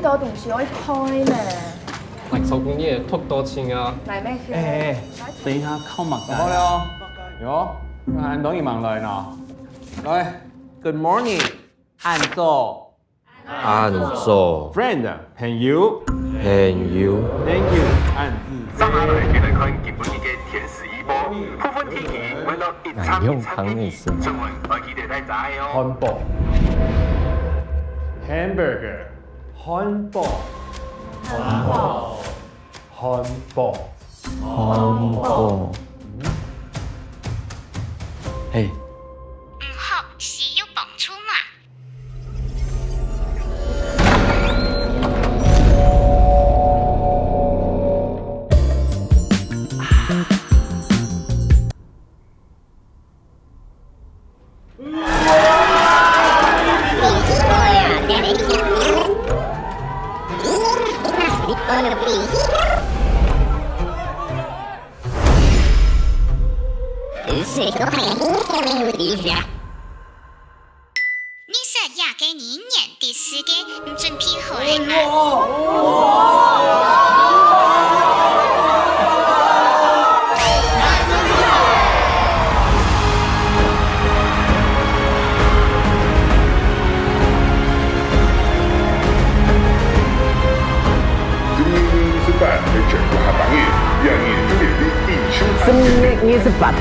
多东西可以開呢？嚟手工嘢托多錢啊！嚟咩去？等一下靠麥好了，哟，按等伊忙來喏。來 ，Good morning， 按座。按座 Friend， 朋友。朋友 Thank you， 按字。上下來嘅來看日本嘅天時預報，部分天氣為了一場一場嘅熱，出門要記得帶仔哦。Hamburger， 漢堡。嘿，好，是要蹦出嘛？你說嫁給你年第四個，唔准批好嚟嘛？18月28日。